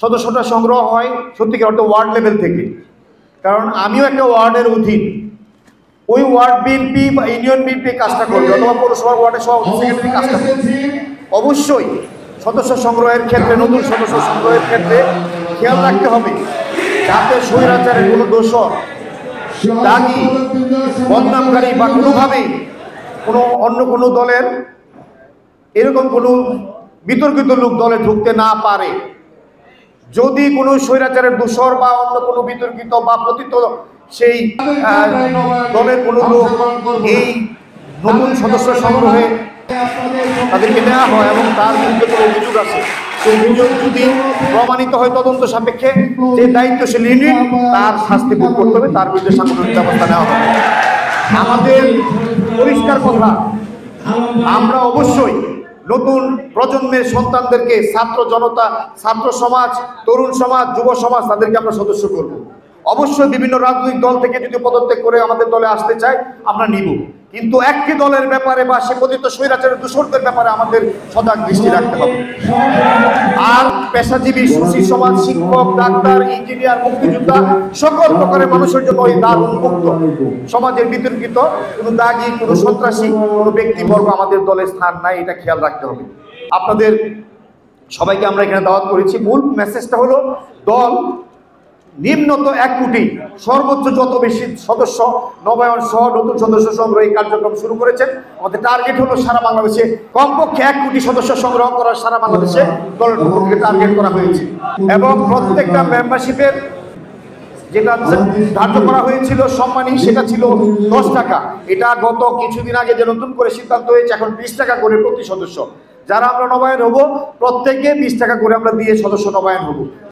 সদস্যটা সংগ্রহ হয় সত্যিকার অর্থে ওয়ার্ড লেভেল থেকে, কারণ আমিও একটা ওয়ার্ডের অধীন। ওই ওয়ার্ড বিএনপি বা ইউনিয়ন বিএনপি কাজটা করবে অথবা পৌরসভা ওয়ার্ডের সভাপতি সেক্রেটারি কাজটা করবে। অবশ্যই সদস্য সংগ্রহের ক্ষেত্রে, নতুন সদস্য সংগ্রহের ক্ষেত্রে খেয়াল রাখতে হবে যাতে স্বৈরাচারের কোনো দোষর, দাগি, বদনামকারী বা কোনোভাবেই অন্য কোনো দলের এরকম কোনো বিতর্কিত লোক দলে ঢুকতে না পারে। যদি কোনো স্বৈরাচারের দোষর বা অন্য কোনো বিতর্কিত বা পতিত সেই দলের কোনো লোক এই নতুন সদস্য সংগ্রহে তাদেরকে নেওয়া হয় এবং তার বিরুদ্ধে কোনো অভিযোগ আছে, সেই অভিযোগ যদি প্রমাণিত হয় তদন্ত সাপেক্ষে যে দায়িত্বশীল ইউনিট তার শাস্তি ভোগ করতে হবে, তার বিরুদ্ধে সাংগঠনিক ব্যবস্থা নেওয়া হবে। আমাদের পরিষ্কার কথা, আমরা অবশ্যই নতুন প্রজন্মের সন্তানদেরকে, ছাত্র জনতা, ছাত্র সমাজ, তরুণ সমাজ, যুব সমাজ, তাদেরকে আমরা সদস্য করব। অবশ্যই বিভিন্ন রাজনৈতিক দল থেকে যদি পদত্যাগ করে আমাদের দলে আসতে চায় আমরা নিব, কিন্তু একটি দলের ব্যাপারে বা সে পতিত স্বৈরাচারের দূষণদের ব্যাপারে আমাদের সজাগ দৃষ্টি রাখতে হবে। আর পেশাজীবী, সুশীল সমাজ, শিক্ষক, ডাক্তার, ইঞ্জিনিয়ার, মুক্তিযোদ্ধা, সকল প্রকারের মানুষের জন্য এই দ্বার উন্মুক্ত। সমাজের বিতর্কিত কোনো দাগী, কোনো সন্ত্রাসী, কোনো ব্যক্তিবর্গ আমাদের দলে স্থান নাই, এটা খেয়াল রাখতে হবে। আপনাদের সবাইকে আমরা এখানে দাওয়াত করেছি। মূল মেসেজটা হলো দল নিম্নত 1 কোটি, সর্বোচ্চ যত বেশি সদস্য নবায়ন সহ নতুন সদস্য সংগ্রহ এই কার্যক্রম শুরু করেছেন। আমাদের টার্গেট হলো সারা বাংলাদেশে কমপক্ষে 1 কোটি সদস্য সংগ্রহ করার, সারা বাংলাদেশে দলের পক্ষ থেকে টার্গেট করা হয়েছে। এবং প্রত্যেকটা মেম্বারশিপের যেটা ধার্য করা হয়েছিল সম্মানী, সেটা ছিল 10 টাকা। এটা গত কিছুদিন আগে যে নতুন করে সিদ্ধান্ত হয়েছে, এখন 20 টাকা করে প্রতি সদস্য। যারা আমরা নবায়ন হব প্রত্যেকে 20 টাকা করে আমরা দিয়ে সদস্য নবায়ন হব।